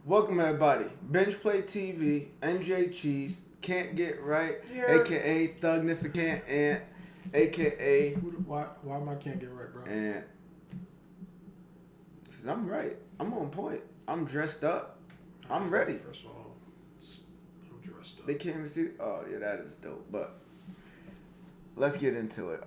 Welcome everybody. Bench Play TV, NJ Cheese, Can't Get Right, Yeah. aka Thugnificant Ant, aka Why am I can't get right, bro? Ant. Cause I'm right. I'm on point. I'm dressed up. I'm ready. First of all, I'm dressed up. They can't even see. Oh yeah, that is dope. But let's get into it.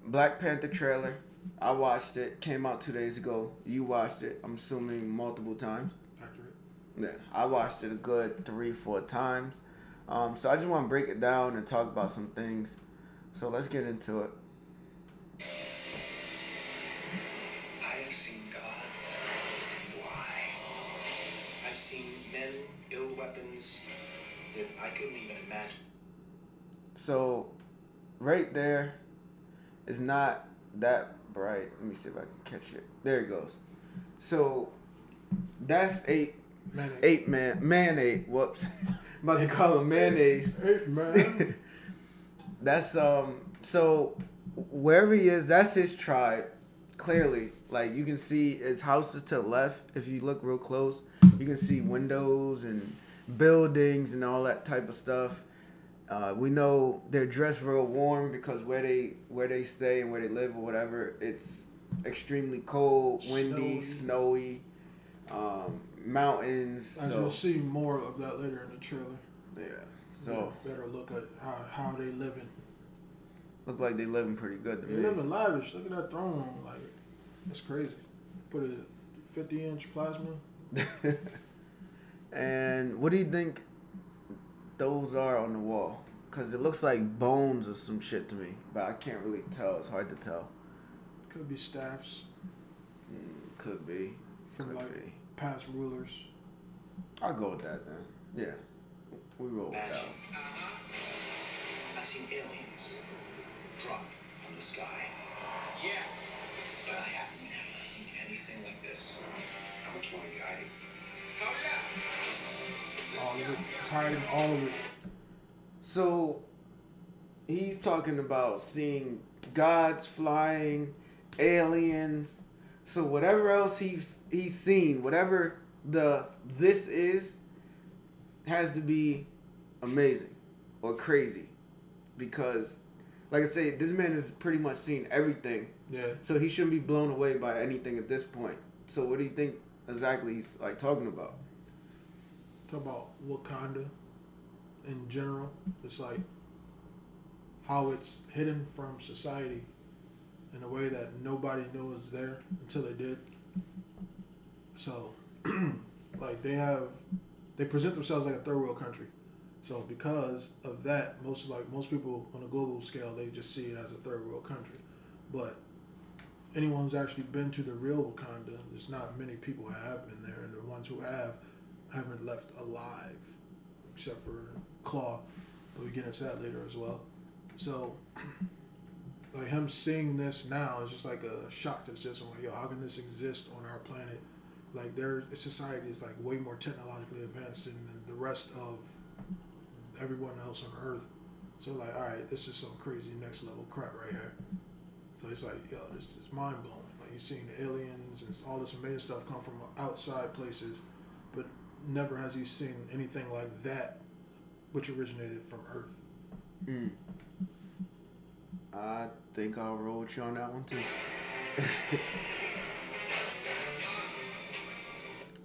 Black Panther trailer. I watched it. Came out 2 days ago. You watched it. I'm assuming multiple times. Accurate. Yeah, I watched it a good 3-4 times. So I just want to break it down and talk about some things. So let's get into it. I have seen gods fly. I've seen men build weapons that I couldn't even imagine. So right there is not that bright. Let me see if I can catch it. There it goes. So that's man. Whoops. I'm about to call him mayonnaise. Eight man. That's so wherever he is, that's his tribe. Clearly, like you can see his house is to the left. If you look real close, you can see windows and buildings and all that type of stuff. We know they're dressed real warm because where they stay and where they live or whatever, it's extremely cold, windy, snowy, mountains. As you'll see more of that later in the trailer. Yeah. So better look at how they living. Look like they living pretty good to They me. living lavish. Look at that throne room. Like that's crazy. Put a 50-inch plasma. And what do you think those are on the wall? Because it looks like bones or some shit to me, but I can't really tell. It's hard to tell. Could be staffs Could be. from Could like be. past rulers. I'll go with that then. Yeah. We roll with that. Imagine. I've seen aliens drop from the sky. Yeah. But I have never seen anything like this. How much more are you hiding? All of it. It's hiding all of it. So he's talking about seeing gods flying, aliens. So whatever else he's seen, whatever this is, has to be amazing or crazy, because, like I say, this man has pretty much seen everything. Yeah. So he shouldn't be blown away by anything at this point. So what do you think exactly he's like talking about? Talk about Wakanda in general. It's like how it's hidden from society in a way that nobody knew was there until they did. So, like they present themselves like a third world country. So because of that, most people on a global scale, they just see it as a third world country. But anyone who's actually been to the real Wakanda, there's not many people who have been there, and the ones who haven't left alive, except for Claw. But we get into that later as well. So, like him seeing this now is just like a shock to the system. Like, yo, how can this exist on our planet? Like, their society is like way more technologically advanced than the rest of everyone else on Earth. So, like, all right, this is some crazy next level crap right here. So it's like, yo, this is mind blowing. Like, you're seeing the aliens and all this amazing stuff come from outside places, but never has he seen anything like that, which originated from Earth. I think I'll roll with you on that one too.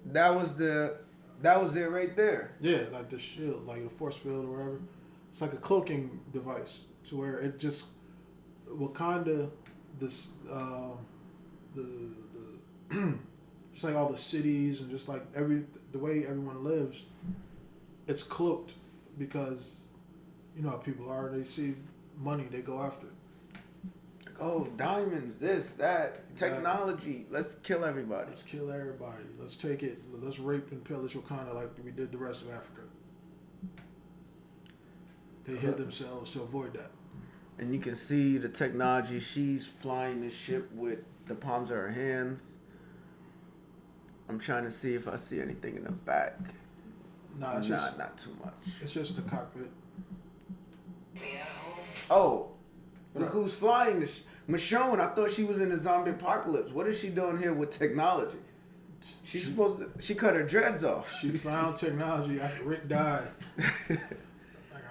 That was it right there. Yeah, like the shield, like the force field or whatever. It's like a cloaking device to where it just Wakanda, this the just like all the cities and just like the way everyone lives, it's cloaked because you know how people are. They see money, they go after it. Oh, diamonds, this, that, technology. Let's kill everybody. Let's kill everybody. Let's take it. Let's rape and pillage Wakanda like we did the rest of Africa. They hid themselves to avoid that. And you can see the technology. She's flying this ship with the palms of her hands. I'm trying to see if I see anything in the back. Nah, it's not too much. It's just the cockpit. Oh, look who's flying this. Michonne, I thought she was in the zombie apocalypse. What is she doing here with technology? She cut her dreads off. She found technology after Rick died.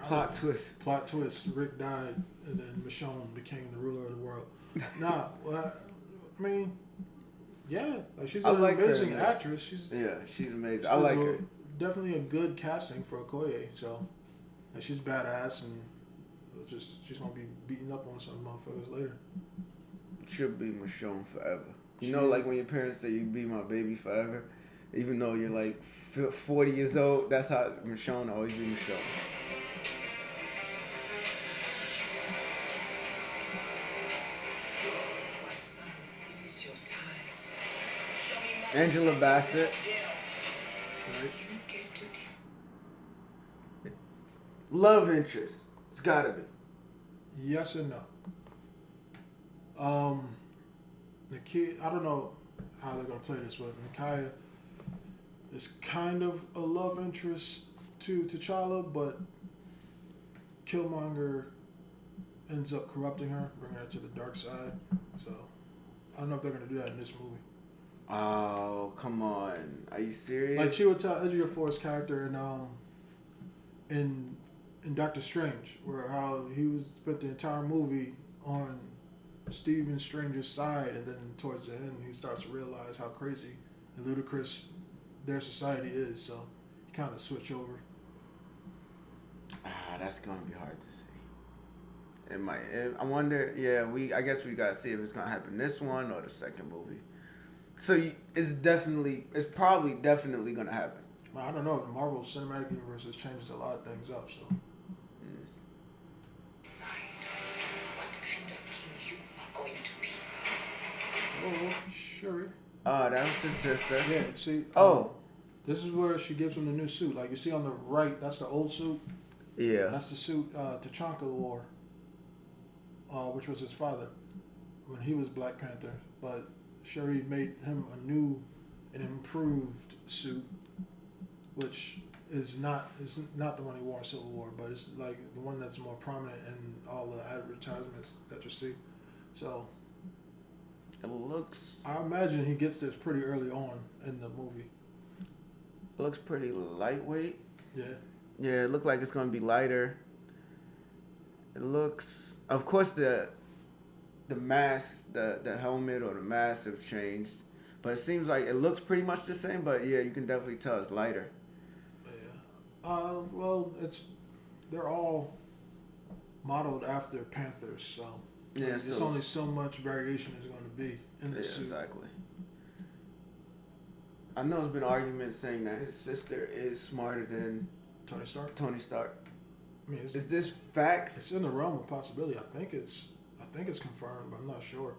Plot twist. Plot twist. Rick died, and then Michonne became the ruler of the world. Nah, well, I mean, yeah, like she's an amazing actress. She's amazing. I like her. Definitely a good casting for Okoye. So, like, she's badass, and she's gonna be beating up on some motherfuckers later. She'll be Michonne forever. You know, like when your parents say you be my baby forever, even though you're like 40 years old. That's how Michonne always be Michonne. Angela Bassett. Right. Love interest. It's gotta be. Yes and no. The kid, I don't know how they're gonna play this, but Nakia is kind of a love interest to T'Challa, but Killmonger ends up corrupting her, bringing her to the dark side. So I don't know if they're gonna do that in this movie. Oh, come on. Are you serious? Like Chiwetel Ejiofor's character in Doctor Strange, where how he spent the entire movie on Stephen Strange's side, and then towards the end he starts to realize how crazy and ludicrous their society is, so he kind of switch over. That's gonna be hard to see. It might. I wonder. Yeah, I guess we gotta see if it's gonna happen this one or the second movie. So it's probably definitely gonna happen. Well, I don't know. The Marvel Cinematic Universe has changed a lot of things up, so. What kind of king you are going to be? Oh, sure. That was his sister. Yeah, see. This is where she gives him the new suit. Like you see on the right, that's the old suit. Yeah. That's the suit T'Chaka wore, which was his father when he was Black Panther. But Shuri made him a new and improved suit, which is not the one he wore in Civil War, but it's like the one that's more prominent in all the advertisements that you see. So it looks. I imagine he gets this pretty early on in the movie. It looks pretty lightweight. Yeah. Yeah, it looks like it's gonna be lighter. It looks, of course, the mask, the helmet or the mask have changed, but it seems like it looks pretty much the same. But yeah, you can definitely tell it's lighter. Yeah. Well, they're all modeled after Panthers, so yeah, there's only so much variation is going to be in the suit. Exactly. I know there's been arguments saying that his sister is smarter than Tony Stark. I mean, is this facts? It's in the realm of possibility. I think it's confirmed, but I'm not sure.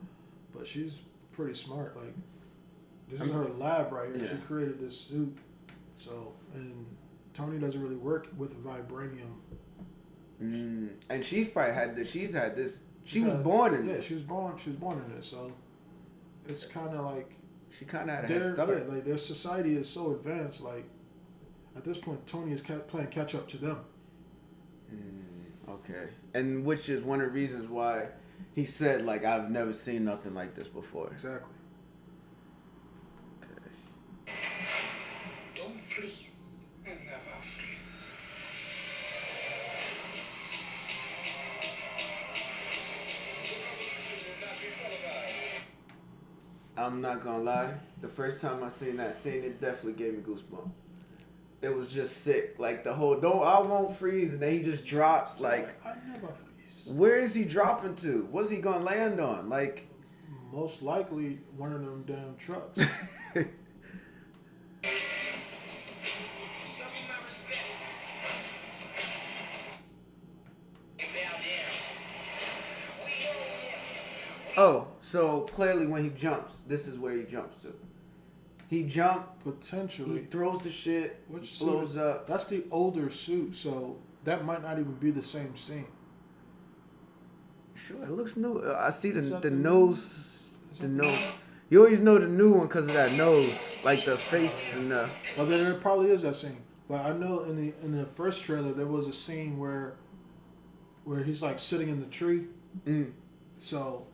But she's pretty smart. Like, this is her lab right here. Yeah. She created this suit. So, and Tony doesn't really work with vibranium. And she's probably had this. She was born in this. Yeah, she was born in this. So, it's kind of like she kind of had a head start. Yeah, like their society is so advanced. Like, at this point, Tony is playing catch up to them. Okay, and which is one of the reasons why he said, like, I've never seen nothing like this before. Exactly. Okay. Don't freeze. And never freeze. I'm not gonna lie. The first time I seen that scene, it definitely gave me goosebumps. It was just sick. Like the whole I won't freeze, and then he just drops. Like, I never freeze. Where is he dropping to? What's he gonna land on? Like, most likely one of them damn trucks. Oh, so clearly when he jumps, this is where he jumps to. He jumped. Potentially. He throws the shit, which blows up. That's the older suit, so that might not even be the same scene. Sure, it looks new. I see the nose. The nose. You always know the new one because of that nose, like the face and the. Well, then it probably is that scene. But I know in the first trailer there was a scene where he's like sitting in the tree. So,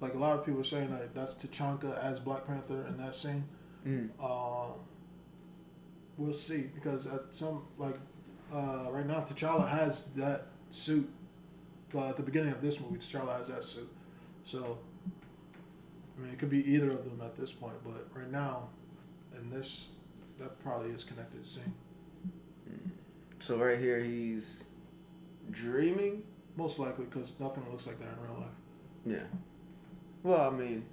like a lot of people are saying that that's T'Chaka as Black Panther in that scene. Mm. We'll see, because at some right now T'Challa has that suit. At the beginning of this movie, T'Challa has that suit. So I mean, it could be either of them at this point, but right now, in this, that probably is connected scene. So right here, he's dreaming. Most likely, because nothing looks like that in real life. Yeah. Well, I mean,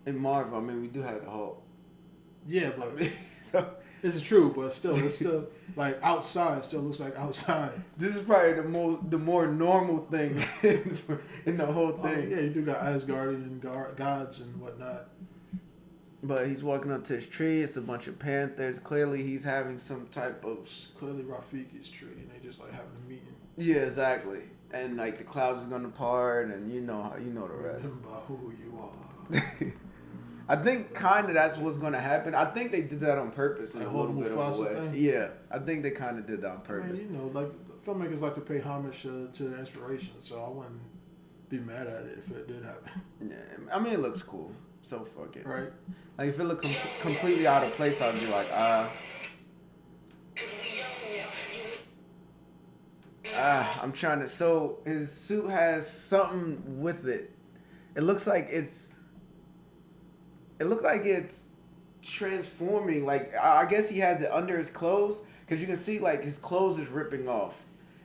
in Marvel, I mean, we do have the Hulk. Yeah, but So this is true. But still, it's still like outside. Still looks like outside. this is probably the more normal thing in the whole thing. Yeah, you do got Asgardian gods and whatnot. But he's walking up to his tree. It's a bunch of panthers. Clearly, he's having some type of. It's clearly Rafiki's tree, and they just like having a meeting. Yeah, exactly. And like the clouds are gonna part, and you know the rest. Remember who you are. I think kind of that's what's gonna happen. I think they did that on purpose in Like a little bit of a Mufasa way. thing? Yeah, I think they kind of did that on I purpose. mean, you know, like filmmakers like to pay homage to their inspiration, so I wouldn't be mad at it if it did happen. Yeah, I mean it looks cool, so fuck it. Right? Like if it looked completely out of place, I'd be like, I'm trying to. So his suit has something with it. It looks like it's. It looked like it's transforming. Like I guess he has it under his clothes, because you can see like his clothes is ripping off,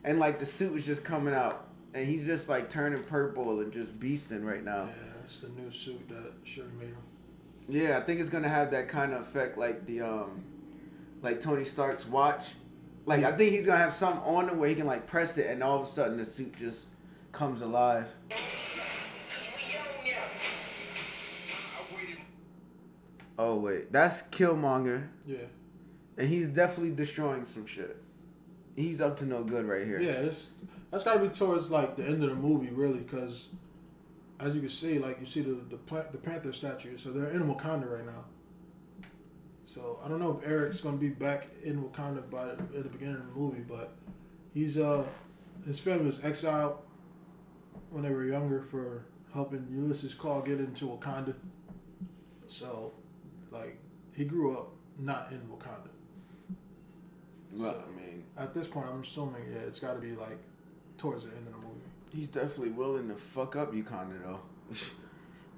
and like the suit is just coming out, and he's just like turning purple and just beasting right now. Yeah, that's the new suit that Shuri made him. Yeah, I think it's gonna have that kind of effect, like the like Tony Stark's watch. Like I think he's gonna have something on it where he can like press it, and all of a sudden the suit just comes alive. Oh wait, that's Killmonger, Yeah. and he's definitely destroying some shit. He's up to no good right here. Yeah, that's got to be towards like the end of the movie, really, because as you can see, like you see the Panther statue, so they're in Wakanda right now. So I don't know if Eric's gonna be back in Wakanda at the beginning of the movie, but he's his family was exiled when they were younger for helping Ulysses Claw get into Wakanda. So, like, he grew up not in Wakanda. Well, So, I mean, at this point, I'm assuming, yeah, it's got to be, like, towards the end of the movie. he's definitely willing to fuck up Wakanda though.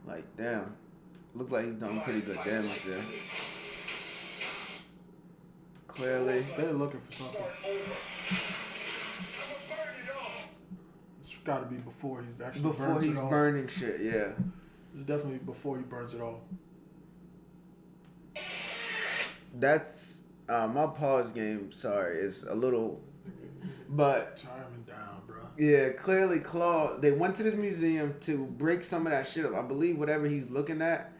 Like, damn, look like he's done pretty good damage there. Clearly, They're looking for something. It's got to be before he actually before burns he's it all. burning shit, yeah. It's definitely before he burns it all. That's my pause game. Sorry, is a little, but Timing down, bro. yeah, clearly Claw. They went to this museum to break some of that shit up. I believe whatever he's looking at,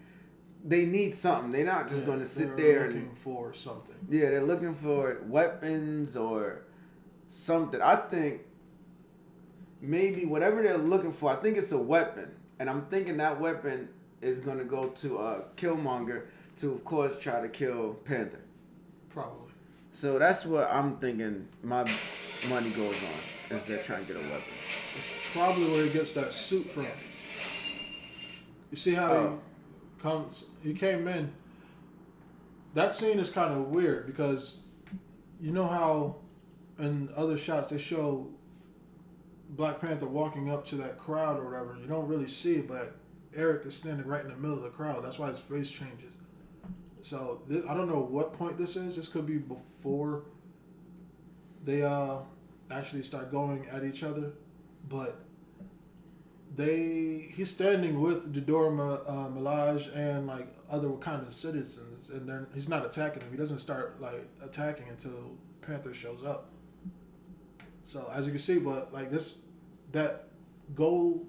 they need something. They're not just going to sit there looking and for something. yeah, they're looking for weapons or something. I think maybe whatever they're looking for, I think it's a weapon, and I'm thinking that weapon is going to go to Killmonger to, of course, try to kill Panther. Probably. So that's what I'm thinking my money goes on, is they're trying to get a weapon. It's probably where he gets that suit from. You see how he came in. That scene is kind of weird because you know how in other shots they show Black Panther walking up to that crowd or whatever. You don't really see it, but Eric is standing right in the middle of the crowd. That's why his face changes. So I don't know what point this is. This could be before they actually start going at each other, but he's standing with Dodora Milaje and like other Wakanda citizens, and he's not attacking them. He doesn't start like attacking until Panther shows up. So as you can see, but like that gold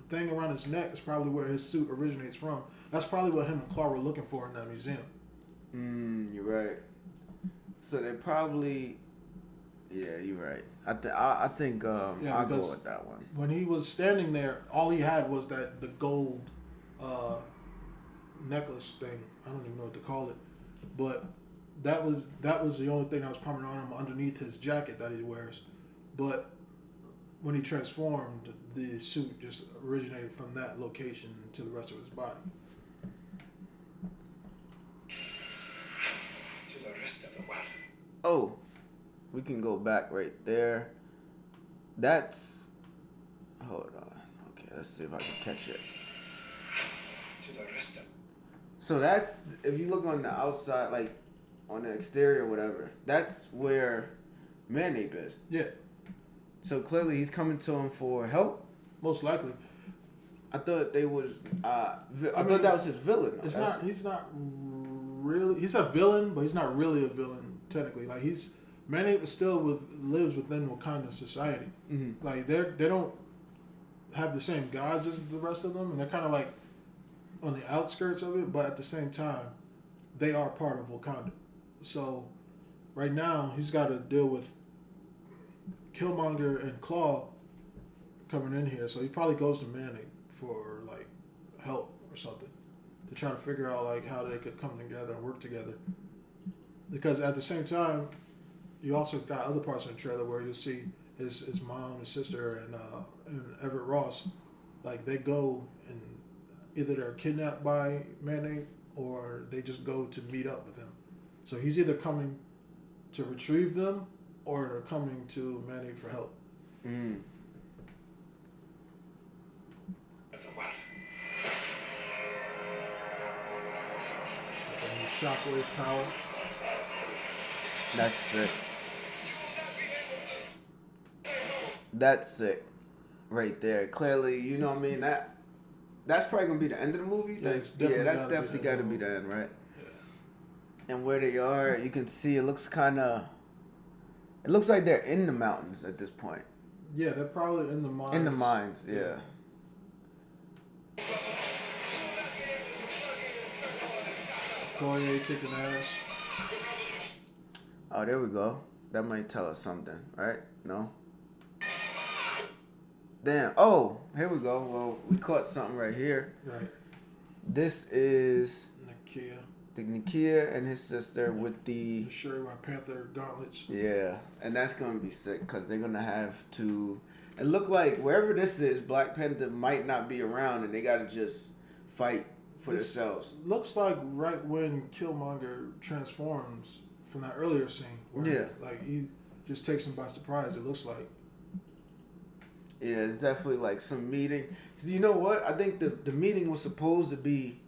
thing around his neck is probably where his suit originates from. That's probably what him and Claw were looking for in that museum. You're right. So they probably, yeah, you're right. I think I'll go with that one. When he was standing there, all he had was the gold necklace thing. I don't even know what to call it, but that was the only thing that was prominent on him underneath his jacket that he wears. But when he transformed, the suit just originated from that location to the rest of his body. rest of the what? Oh, we can go back right there. That's. Hold on. Okay, let's see if I can catch it. To the rest of. So that's, if you look on the outside, like on the exterior or whatever, that's where Manape is. Yeah, So clearly he's coming to him for help. most likely. I thought they was. I thought that was his villain. It's not. He's not really. He's a villain, but he's not really a villain technically. Like Manape lives within Wakandan society. Mm-hmm. Like they don't have the same gods as the rest of them, and they're kind of like on the outskirts of it. But at the same time, they are part of Wakanda. So right now he's got to deal with Killmonger and Claw coming in here. So he probably goes to Manape for like help or something to try to figure out like how they could come together and work together. Because at the same time, you also got other parts in the trailer where you'll see his mom, his sister, and Everett Ross, like they go and either they're kidnapped by Manape or they just go to meet up with him. So he's either coming to retrieve them or they're coming to Manape for help. Mm. That's a what? And shockwave power. That's sick. That's sick. Right there. Clearly, you know what I mean? That's probably gonna be the end of the movie. Yeah, That's it's definitely definitely gotta gotta be be the the end, right? Yeah. And where they are, you can see it looks kinda, it looks like they're in the mountains at this point. Yeah, they're probably in the mines. In the mines, yeah. Koye kicking ass. Oh, there we go. That might tell us something, right? No? Damn. Oh, here we go. Well, we caught something right here. Right. This is Nakia. the Nakia and his sister with the... The Shuri Black Panther gauntlets. Yeah, and that's going to be sick because they're going to have to... It look like wherever this is, Black Panther might not be around and they got to just fight for themselves. Looks like right when Killmonger transforms from that earlier scene. Where he just takes him by surprise, it looks like. Yeah, it's definitely like some meeting. You know what? I think the meeting was supposed to be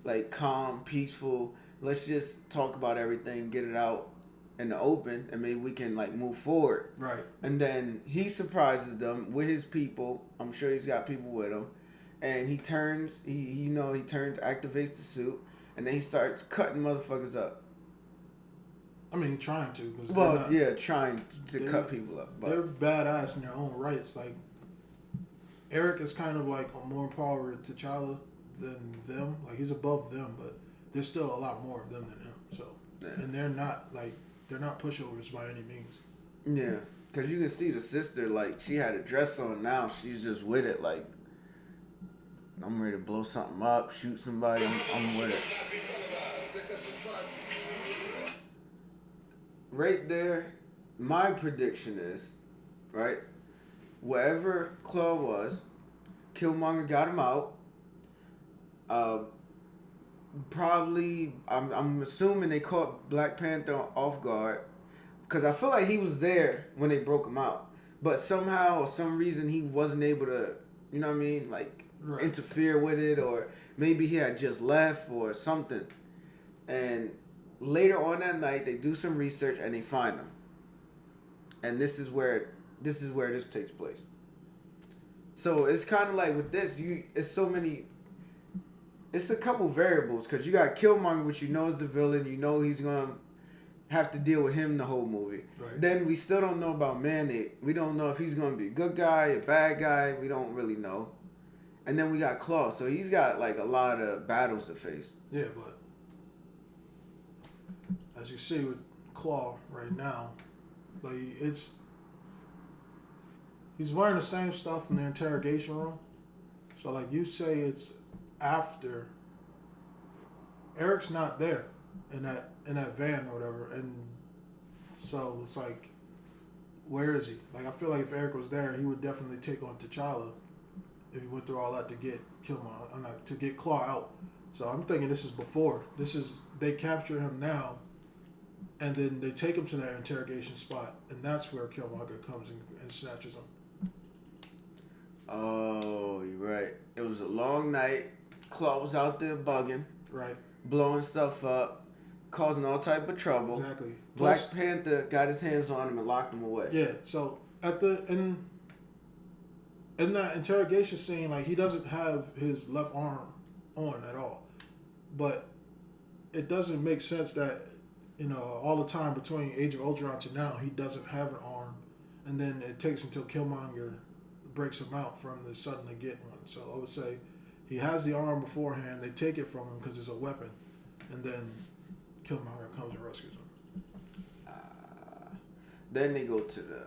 like calm, peaceful. Let's just talk about everything, get it out in the open, and maybe we can like move forward. Right. And then he surprises them with his people. I'm sure he's got people with him. And he turns, activates the suit, and then he starts cutting motherfuckers up. I mean, trying to. Trying to cut people up. But they're badass in their own rights. Like, Eric is kind of like a more empowered T'Challa than them. Like, he's above them, but there's still a lot more of them than him. So, and they're not pushovers by any means. Yeah, because you can see the sister, like, she had a dress on now. She's just with it, like, I'm ready to blow something up, shoot somebody, I'm with it. Right there, my prediction is, right, wherever Claw was, Killmonger got him out. Probably, I'm assuming they caught Black Panther off guard, because I feel like he was there when they broke him out. But somehow, or some reason, he wasn't able to, you know what I mean, like, interfere with it, or maybe he had just left or something. And later on that night, they do some research and they find him. And this is where this takes place. So it's kind of like with this, it's a couple variables, because you got Killmonger, which you know is the villain. You know he's gonna have to deal with him the whole movie. Right. Then we still don't know about Manape. We don't know if he's gonna be a good guy, a bad guy. We don't really know. And then we got Claw, so he's got like a lot of battles to face. Yeah, but as you see with Claw right now, like he's wearing the same stuff in the interrogation room. So like you say, it's after Eric's not there in that van or whatever, and so it's like, where is he? Like, I feel like if Eric was there, he would definitely take on T'Challa if he went through all that to get to get Claw out. So I'm thinking this is before. They capture him now, And then they take him to that interrogation spot, and that's where Killmonger comes and snatches him. Oh, you're right. It was a long night. Claw was out there bugging, Right. blowing stuff up, causing all type of trouble. Exactly. Black Plus, Panther got his hands on him and locked him away. yeah. So in that interrogation scene, like he doesn't have his left arm on at all, but it doesn't make sense that all the time between Age of Ultron to now he doesn't have an arm, and then it takes until Killmonger breaks him out from the suddenly get one. So I would say he has the arm beforehand. They take it from him because it's a weapon, and then Killmonger comes and rescues him. Then they go to the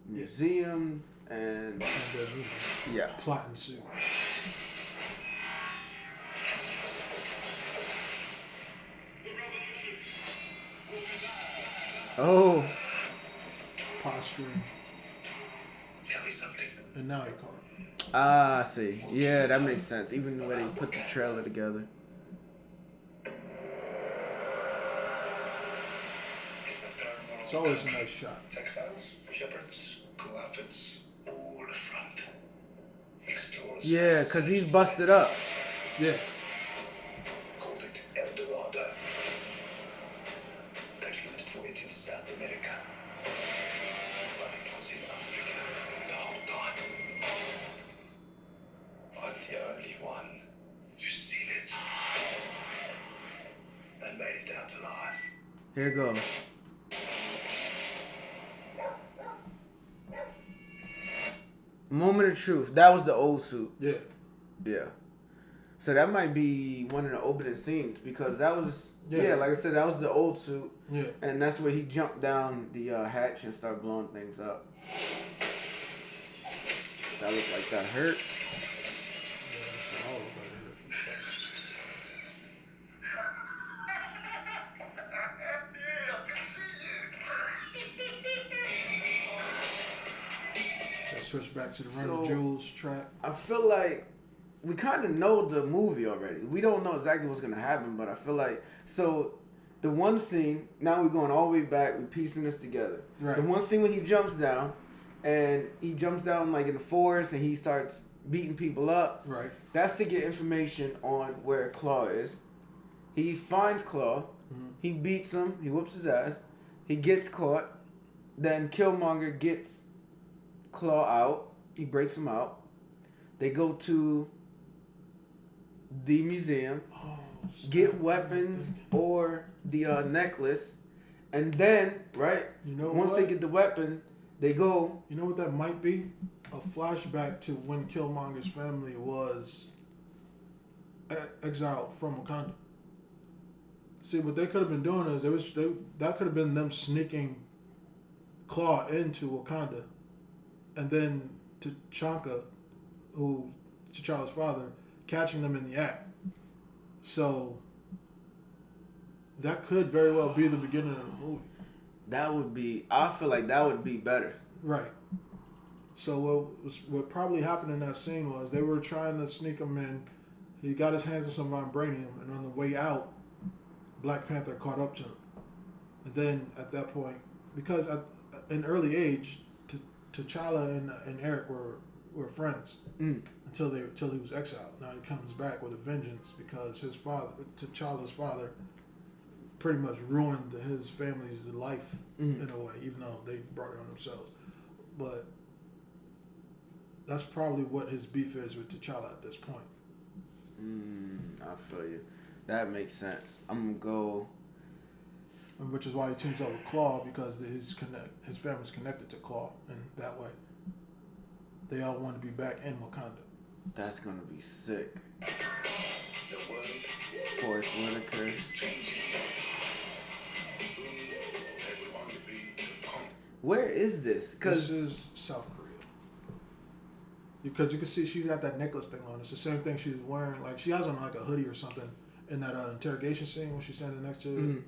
museum and yeah. Plot ensues. Oh, Posturing, Tell me something. and now he caught him. I see. Yeah, that makes sense. Even the way they put the trailer together. It's a third world. It's always a nice shot. Textiles, shepherds, cool outfits, all front. Explorers. Yeah, cause he's busted up. Yeah. Called it El Dorado. They looked for it in South America. But it was in Africa the whole time. I'm the only one who's seen it. And made it out alive. Here it goes. Moment of truth. That was the old suit. Yeah. Yeah. So that might be one of the opening scenes because that was Yeah. like I said, that was the old suit, Yeah. and that's where he jumped down the hatch and started blowing things up. That looked like that hurt. Switch back to the Run So- of Jewels track. I feel like we kind of know the movie already. We don't know exactly what's gonna happen, but I feel like the one scene. Now we're going all the way back. We're piecing this together. Right. The one scene when he jumps down, and he jumps down like in the forest, and he starts beating people up. Right. That's to get information on where Claw is. He finds Claw. Mhm. He beats him. He whoops his ass. He gets caught. Then Killmonger gets Claw out. He breaks him out. They go to the museum, Oh, get weapons or the necklace, and then You know once what? they get the weapon, they go. You know what that might be? A flashback to when Killmonger's family was exiled from Wakanda. See, what they could have been doing is that could have been them sneaking Claw into Wakanda, and then T'Chaka, who T'Challa's father, catching them in the act. So that could very well be the beginning of the movie. That would be. I feel like that would be better. Right. So what probably happened in that scene was they were trying to sneak him in. He got his hands on some vibranium, and on the way out, Black Panther caught up to him. And then at that point, because at an early age, T'Challa and Eric were friends until he was exiled. Now he comes back with a vengeance because his father, T'Challa's father, pretty much ruined his family's life in a way, even though they brought it on themselves. But that's probably what his beef is with T'Challa at this point. I feel you. That makes sense. I'm gonna go. And which is why he teams up with Claw, because his family's connected to Claw, and that way they all want to be back in Wakanda. That's gonna be sick. The world Forrest Whitaker. is changing. Soon, everyone will be the punk. Where is this? This Cause is South Korea. Because you can see she's got that necklace thing on. It's the same thing she's wearing. Like she has on like a hoodie or something in that interrogation scene when she's standing next to it.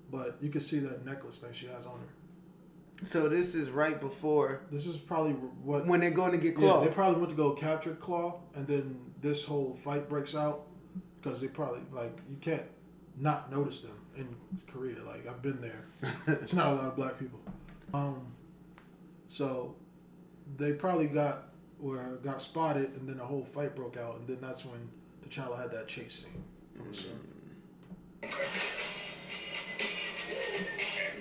But you can see that necklace thing she has on her. so this is right before This is probably what when they're going to get Claw. Yeah, they probably went to go capture Claw, and then this whole fight breaks out because they probably you can't not notice them in Korea. Like I've been there. It's not a lot of black people. So they probably got spotted, and then a whole fight broke out, and then that's when T'Challa had that chase scene. I'm assuming.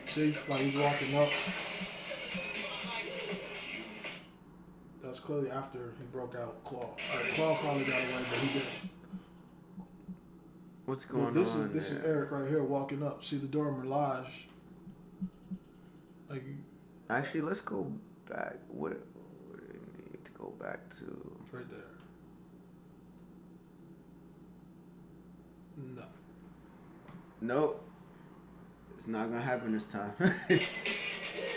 See, like he's walking up. That's clearly after he broke out Claw. Claw probably got away, but he didn't. What's going this on? This is Eric right here walking up. See the door Mirage. Like, actually, let's go back. What do we need to go back to? Right there. No. Nope. It's not gonna happen this time.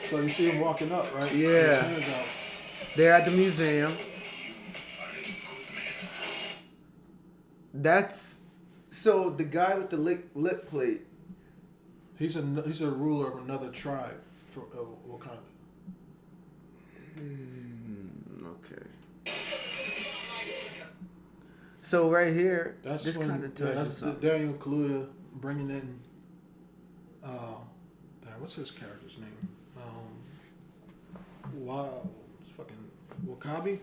So you see him walking up, right? Yeah. They're at the museum. That's so the guy with the lip plate. He's a ruler of another tribe from Wakanda. Okay. So right here, That's this kind of tells you something. Daniel Kaluuya bringing in. What's his character's name? Wow, it's fucking Wakabi.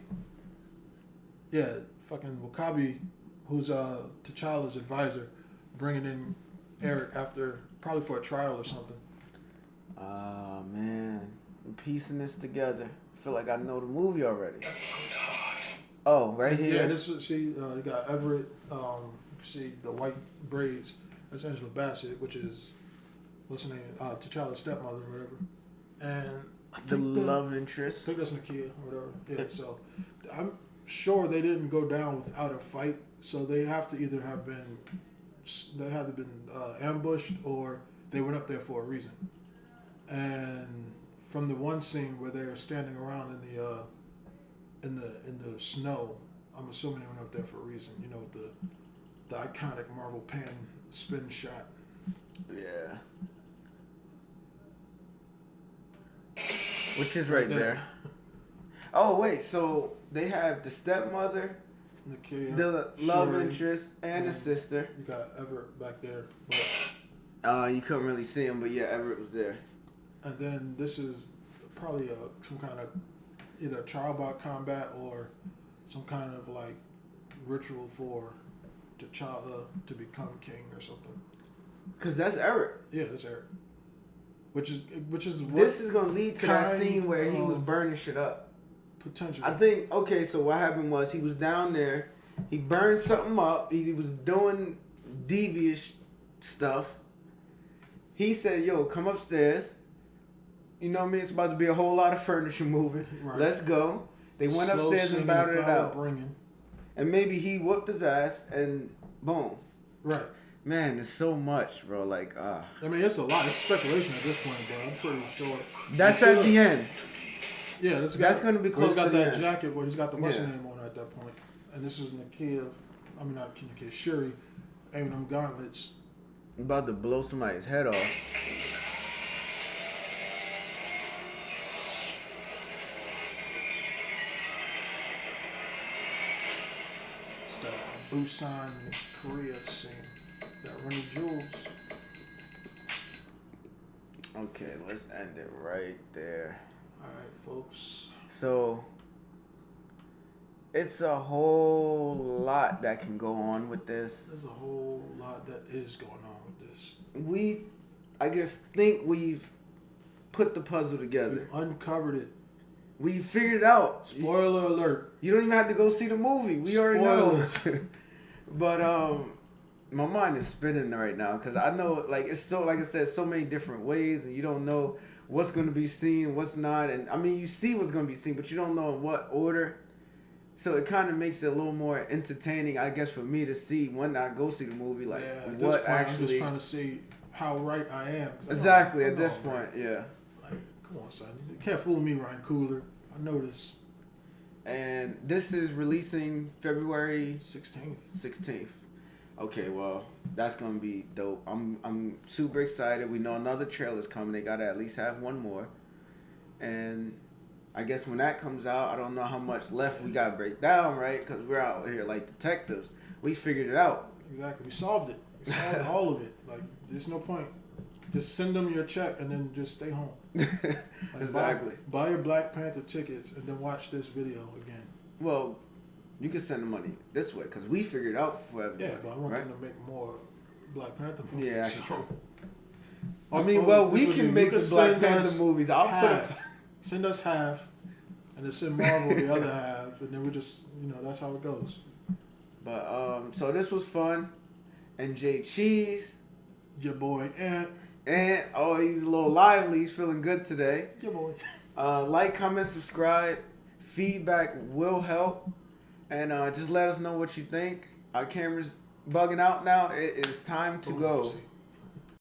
Yeah, fucking Wakabi, who's T'Challa's advisor, bringing in Eric after probably for a trial or something. Ah man, I'm piecing this together. I feel like I know the movie already. Oh, right here. Yeah, this is you got Everett. You see the white braids. That's Angela Bassett, which is what's her name? T'Challa's stepmother or whatever. And I The think love I interest. think that's Nakia or whatever. Yeah, so I'm sure they didn't go down without a fight. So they have to either have been ambushed or they went up there for a reason. And from the one scene where they're standing around in the snow, I'm assuming they went up there for a reason. You know, with the iconic Marvel Pan spin shot. Yeah. Which is right there. Oh wait, so they have the stepmother, Nakia, the love Shuri, interest, and the sister. You got Everett back there. But, You couldn't really see him, but yeah, Everett was there. and then this is probably some kind of either trial by combat or some kind of like ritual for T'Challa to become king or something. Cause that's Eric. Yeah, that's Eric. Which is what This is gonna lead to that kind scene where he was of- burning shit up. potentially. I think okay. So what happened was he was down there. He burned something up. He was doing devious stuff. He said, "Yo, come upstairs. You know what I mean? It's about to be a whole lot of furniture moving. Right. Let's go." They went Slow upstairs and singing, battled it foul out. bringing. And maybe he whooped his ass and boom. Right. Man, there's so much, bro. Like, I mean, it's a lot. It's speculation at this point, but I'm pretty sure. That's at the end. Yeah, That's gonna be close He's got to the that end. jacket where he's got the what's Yeah. name on at that point, and this is Nakia. I mean, not Nakia. Shuri, aiming them gauntlets. About to blow somebody's head off. The Busan, Korea scene. That Rennie Jules. Okay, let's end it right there. All right, folks. So, it's a whole lot that can go on with this. There's a whole lot that is going on with this. I just think we've put the puzzle together. We've uncovered it. We figured it out. Spoiler alert. You don't even have to go see the movie. We already know. Spoilers. But my mind is spinning right now because I know, like, it's so, like I said, so many different ways, and you don't know what's going to be seen, what's not. And I mean, you see what's going to be seen, but you don't know in what order. So it kind of makes it a little more entertaining, I guess, for me to see when I go see the movie, like At what this point, actually. I'm just trying to see how right I am. 'Cause I know- Exactly I at know this I'm right. point, yeah. Like, come on, son. You can't fool me, Ryan Coogler. I know this. And this is releasing February 16th. Okay, well, that's gonna be dope. I'm super excited. We know another trailer's coming. They gotta at least have one more. And I guess when that comes out, I don't know how much left we gotta break down, right? Because we're out here like detectives. We figured it out. Exactly. We solved it. It's all of it. Like, there's no point. Just send them your check and then just stay home. Like, Exactly. Buy your Black Panther tickets and then watch this video again. Well, you can send the money this way because we figured out for everybody. Yeah, but I want right? them to make more Black Panther movies. Yeah, so. true. I mean, well, we can make the Black Panther movies. I'll put it. Send us half, and then send Marvel the other half, and then we just, that's how it goes. But so this was fun, and Jay Cheese, Your boy Ant. he's a little lively. He's feeling good today. Your boy. Like, comment, subscribe. Feedback will help, and just let us know what you think. Our camera's bugging out now. It is time to go.